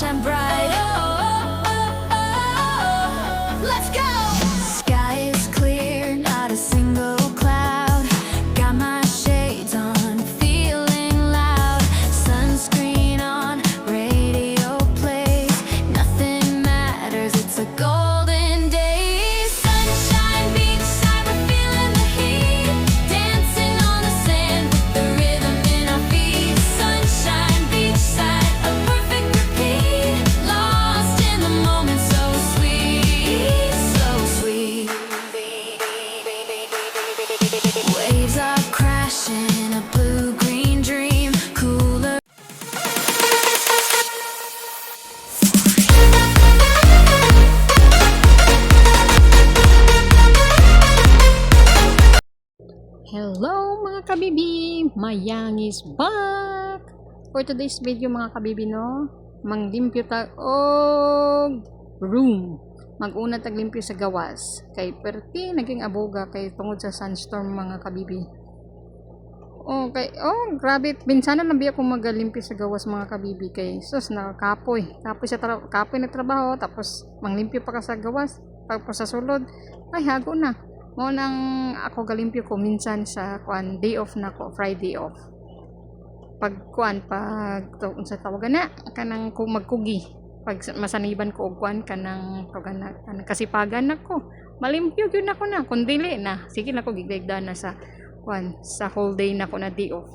shine bright. Let's go. Sky is clear, not a single cloud. Got my shades on, feeling loud. Sunscreen on, radio plays. Nothing matters, it's a golden day. Sunshine, beachside, we're feeling the heat. Dancing on the sand with the rhythm in our feet. Sunshine, beachside, a perfect repeat. Lost in the moment, so sweet, so sweet. Waves are crashing, a blue-green dream. Cooler. Hello mga kabibi! Mayang is back! For today's video mga kabibi no, manglimpyo ta og room. Mag-una taglimpyo sa gawas. Kay perti naging aboga kay tungod sa sunstorm mga kabibi. Grabe, minsan na biya akong maglimpyo sa gawas mga kabibi kay sus nakakapoy. Kapoy na trabaho tapos manglimpyo pa ka sa gawas. Tapos sa sulod, ay hago na. Mo nang ako galimpyo ko minsan sa day off na ko, Friday off. Pag unsa tawagan na kanang kung magkugi. Pag masaniban ko og kanang kasipagan nako. Malimpyo gyud nako na kun dili na. Sige na ko gigdagdan na sa sa whole day nako na day off.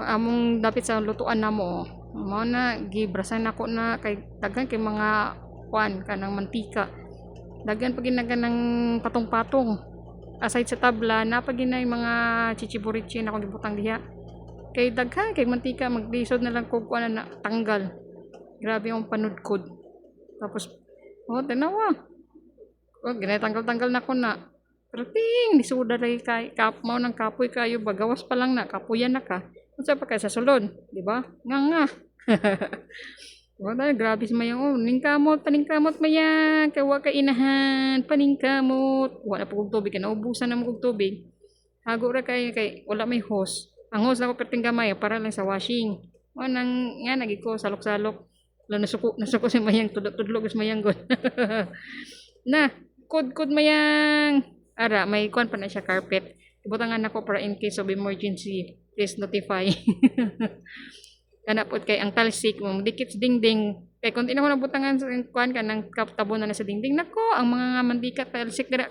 Among dapit sa lutuan namo. Mo na gibrasan nako na kay daghan kay mga kanang mantika. Daghan pag ng patong-patong. Aside sa tabla, napagina yung mga chichiburichi na akong gibutang diha. Kay daghan, kay mantika, maglisod na lang kung na tanggal. Grabe yung panudkod. Tapos, tanawa. Ginatanggal-tanggal na ko na. Pero ting, nisuda rin mau ng kapoy kayo, bagawas pa lang na, kapuyan na ka. Unsa pa kayo sa sulod, di ba? Nga. Grabe si Mayang, paningkamot Mayang, kay wa ka inahan, paningkamot, wala pa kong tubig, naubusan na mo kong tubig, hago ra kay wala may hose, ang hose na ko perting gamay, para lang sa washing, nga nagig ko, salok-salok, nasuko si Mayang, tudlog si Mayang god, na, kod Mayang, ara, may kuan pa na siya carpet, ibutangan ako para in case of emergency, please notify. Kanapot kay ang talsik mo dikit sa dingding kay kun ina ko nabutangan sa kuan kanang kaptabo na sa dingding nako ang mga mantika talsik dira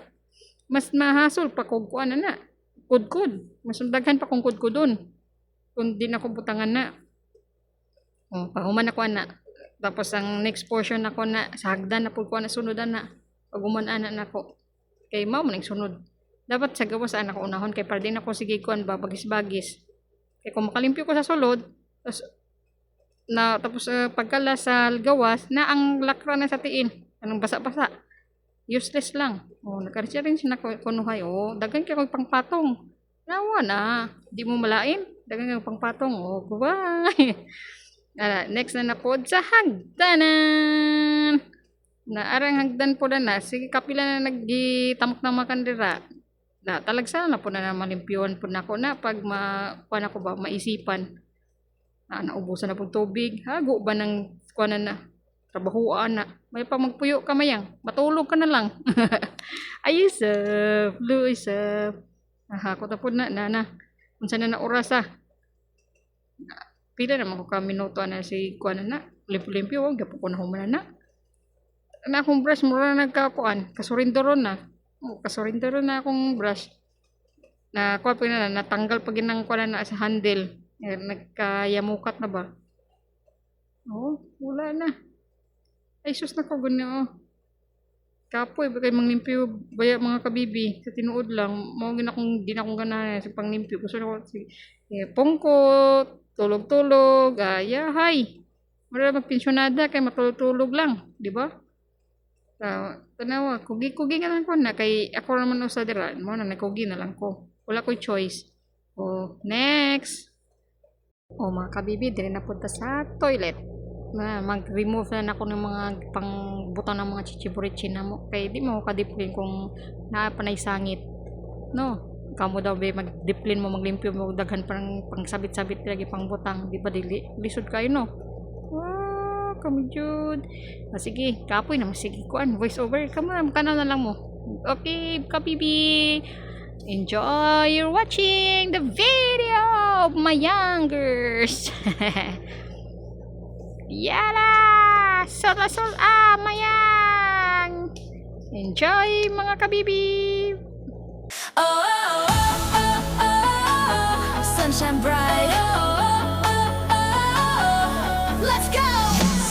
mas mahasol pa kog kuan na kudkod mas daghan pa kung kudkudon kun di na ko butangan na pahuman ako na tapos ang next portion nako na sa hagdan na pud ko na sunodan na paguman ana nako kay mao man sunod dapat sa gawas ana ko unahon kay para di na ko sige kuan babagis-bagis kay kung makalimpyo ko sa sulod tapos pagkala sa gawas na ang lakra na sa tiin anong basa-basa useless lang nakarisya rin siya kunuhay dagan kay kong pangpatong nawa na di mo malain dagan kay pangpatong goodbye. Next na napod sa hagdanan na arang hagdan po na sige kapila na naggitamok-tamakan dira na talagsa na po na malimpyuan po na ako na pag kuan ako ba maisipan naubusan na pong tubig, hago ba ng kuanan na, trabahoan na, may pa magpuyo ka Mayang, matulog ka na lang. Ayos blue is hakot na po na, unsa na oras pila naman ko ka minuto na si kuanan na, limpyo, wag gapo ko na humana na. Akong brush, mura na nagkakuan, kasurindoron na akong brush, na kuan pa na, natanggal pa ginang kuanan na sa handle. Nagkayamukat na ba? Wala na. Ay sus na ko ganyan kapoy ba kay manglimpyo baya mga kabibi sa tinuod lang mo di na akong ganahan sa panglimpyo gusto na ko pungkot tulog yahay mara magpensyonada kay matulog lang di ba tanawa kugi nga lang ko na kay ako naman usa dira mo na nagkugi na lang ko wala ko'y choice next mga kabibi, dili na punta sa toilet. Mag-remove na ako ng mga pangbutang ng mga chichiburichi na mo. Kaya di mo kadipin kung napanay sangit. No? Kamo daw be mag-diplin mo, maglimpyo mo, daghan pang sabit-sabit lagi pang butang. Di ba dili? Lisod kayo no? kami jud. Sige, kapoy na sige kuan voice over kana na lang mo. Okay, kabibi. Enjoy your watching the video of my youngers. Yala! Sol mayang! Enjoy mga kabibi! Oh, oh, oh, oh, oh, sunshine bright. Oh, oh, oh, oh, let's go.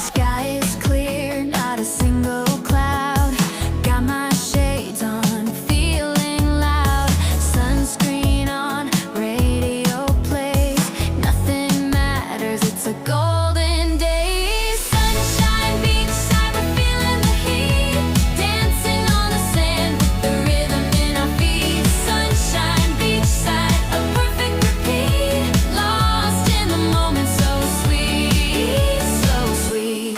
Sky is clear, not a single cloud. Got my shades on, feeling loud. Sunscreen on, radio plays. Nothing matters, it's a golden day. Sunshine, beachside, we're feeling the heat. Dancing on the sand with the rhythm in our feet. Sunshine, beachside, a perfect repeat. Lost in the moment, so sweet, so sweet.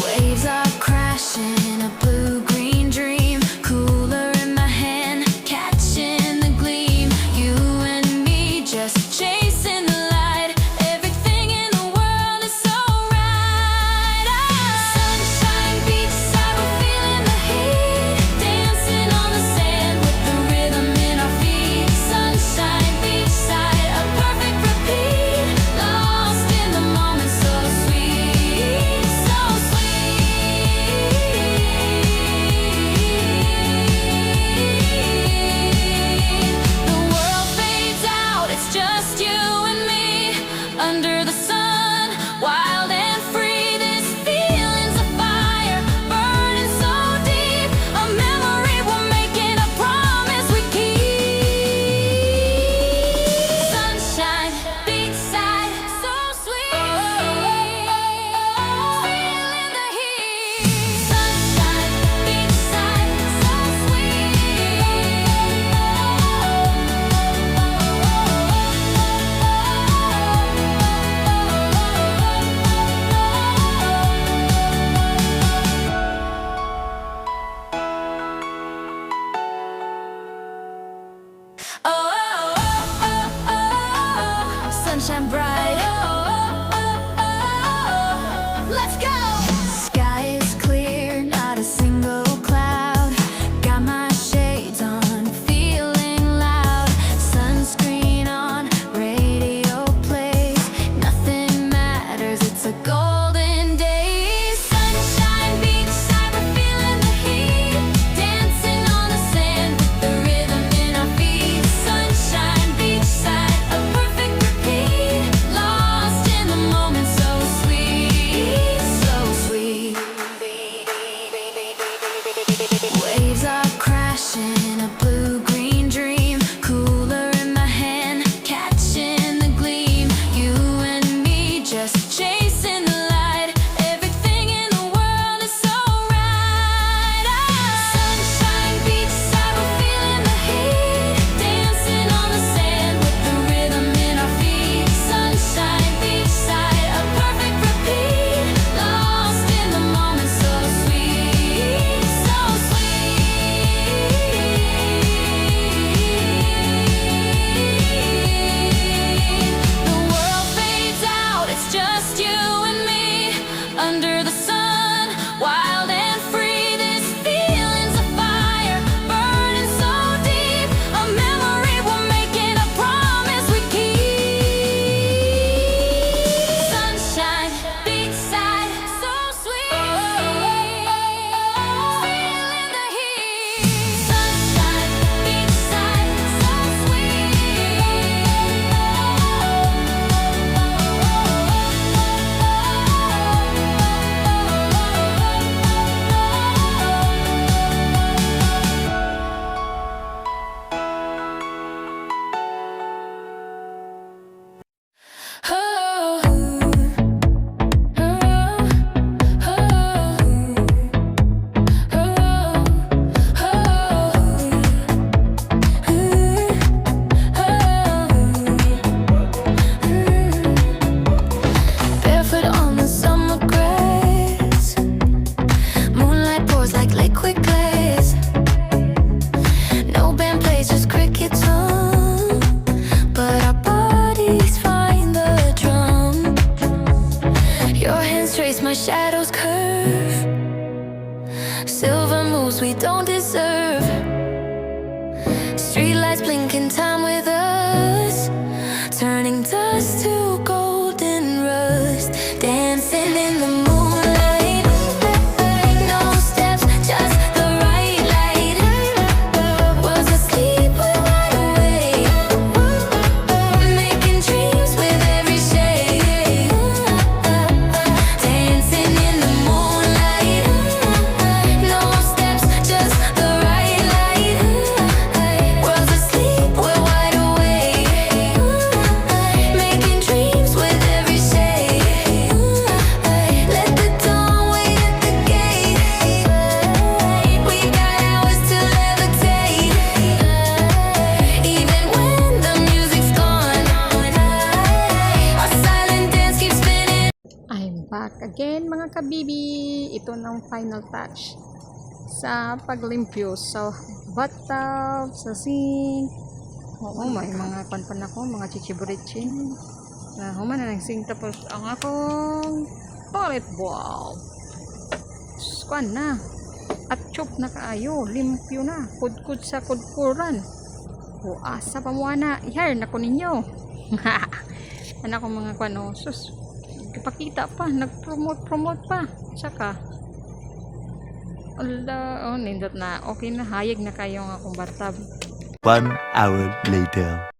Waves are crashing, a blue-green dream. Cooler in my hand, catching the gleam. You and me just chasing the light. Everything in the world is so right. Sunshine, beachside, we're feeling the heat. Dancing on the sand with the rhythm in our feet. Sunshine, beachside, a perfect repeat. Lost in the moment, so sweet, so sweet. The world fades out, it's just you and me under the sun, wild and free. This feeling's a fire burning so deep, a memory we're making, a promise we keep. Sunshine, beachside, so sweet. Feeling the heat. Sunshine, beachside, so oh, oh, oh, oh, sunshine bright. Oh, oh, oh, oh, let's go. Sky is clear, not a single cloud. Got my shades on, feeling loud. Sunscreen on, radio plays. Nothing matters, it's a golden day. Sunshine, beachside, we're feeling the heat. Dancing on the sand with the rhythm in our feet. Sunshine, beachside, a perfect repeat. Lost shadows curve. Silver moves we don't deserve. Streetlights blinking time with us, turning dust to golden rust. Dancing in the moonlight, no steps, just the right light. Was asleep, we're wide awake, making dreams with every shade. Dancing in the moonlight, no steps, just the right light. Was asleep, we're wide awake, making dreams with every shade. Let the dawn wait at the gate. We got hours to levitate, even when the music's gone. Our silent dance keeps spinning. I'm back again mga kabibi. Ito na ang final touch sa paglimpyo sa bathtub, sa sink. Oo, may mga panpan ako, mga chichiburitsin. Na human na ng sink, tapos ang akong toilet bowl. Squan na. At chop na kaayo, limpyo na. Kudkud sa kudkuran. O asa pa mo na. I-hair na ko ninyo. Anak ko mga kwano. Sus, ipakita pa, nag-promote pa. Saka ala, oh, nindot na. Okay na, hayag na kayo ang akong bathtub. 1 hour later.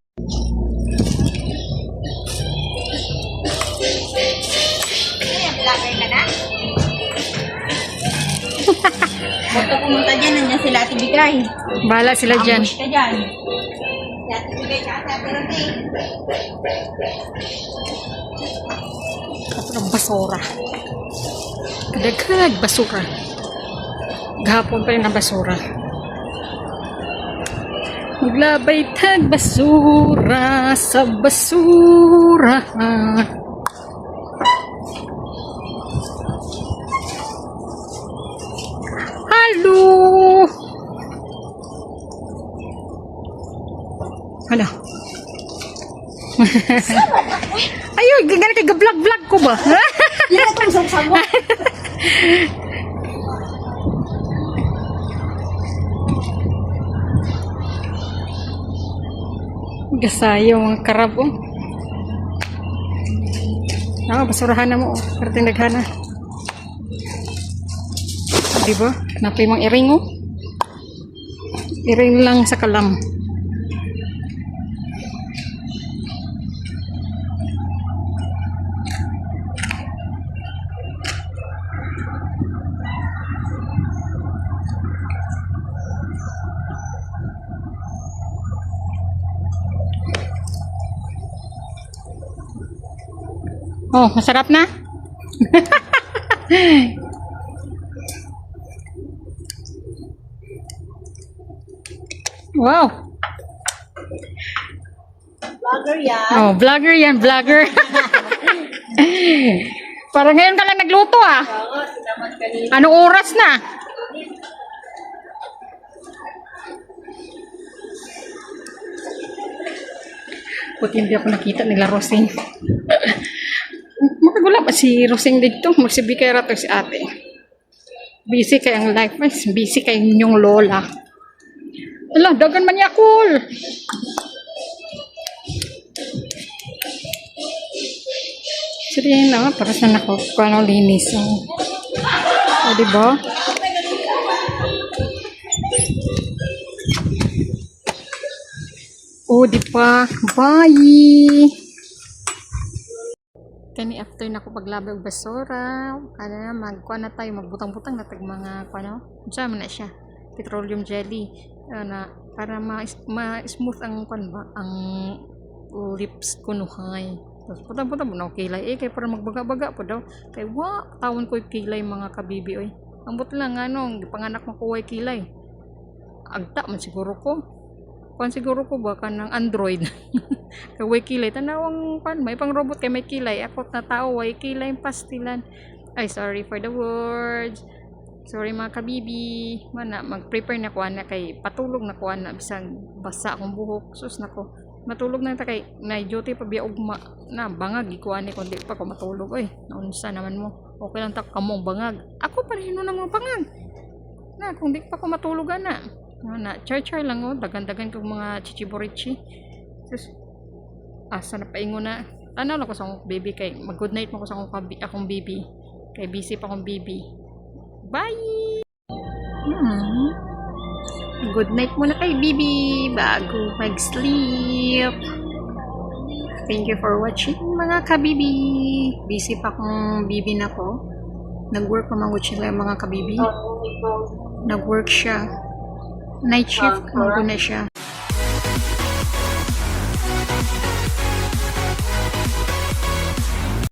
Basta pumunta dyan, nandiyan sila Ate Bigay. Bahala sila dyan. Ambush ka dyan. Si Ate Bigay tsaka si Ate Rote. Ito ng basura. Kadagdag basura. Gahapon pa yun ang basura. Maglabay tag basura sa basura. Hello! Ano? Ayun, gagana kay vlog ko ba? Hindi na itong sangsang mo. Gasayo mga karab oh. Basurahan na mo oh. Pero tindaghana. Diba? Napay mang iring oh. Iring lang sa kalam. Oh, masarap na? Wow. Vlogger yan. Oh, vlogger yan, vlogger. Parang ngayon ka lang nagluto ah. Oo, sinaman kanina. Anong oras na? Buti hindi ako nakita nila Rosing. Makagula pa si Rosing dito. Magsibigay rato si ate. Busy kay ang life. Busy kay inyong lola. Ala, dagan man niya cool. Sige na, para sa nako. Kung ano linis. O, diba? O, diba? Bye! Kani after na ko paglabay og basura, ano na magkuha na tayo, magbutang-butang na tag mga kuano. Diyan na siya. Petroleum jelly na para ma-smooth ang kuan ba, ang lips ko nuhay. Tapos putang-putang mo na kilay kay para magbaga-baga po daw. Kay tawon ko kilay mga kabibi oy. Ambot lang anong gipanganak mo ko kilay. Agta man siguro ko. Kuan siguro ko ba kanang Android. Kay kilay tanawang pan may pang robot kay may kilay. Ako na tao way kilay pastilan. Ay sorry for the words. Sorry mga kabibi. Mana mag-prepare na kuan na kay patulog na kuan na bisang basa akong buhok. Sus nako. Matulog na ta kay na duty pa biya ugma na bangag ikuan ni kundi pa ko matulog oy. Naunsa naman mo. Okay lang ta kamong bangag. Ako pa rin na mo bangag. Na, kung di pa ko matulog na. Na, char-char lang oh. Dagan-dagan kong mga chichiborichi. Sus, asa na paingon na. Ano lang ko sa akong baby kay mag-good night mo ko sa akong baby. Kay busy pa akong baby. Bye! Good night muna kay baby bago mag-sleep. Thank you for watching mga kabibi. Busy pa akong bibi na ko. Nag-work pa mga sila mga kabibi. Nag-work siya. Night shift, mag na siya.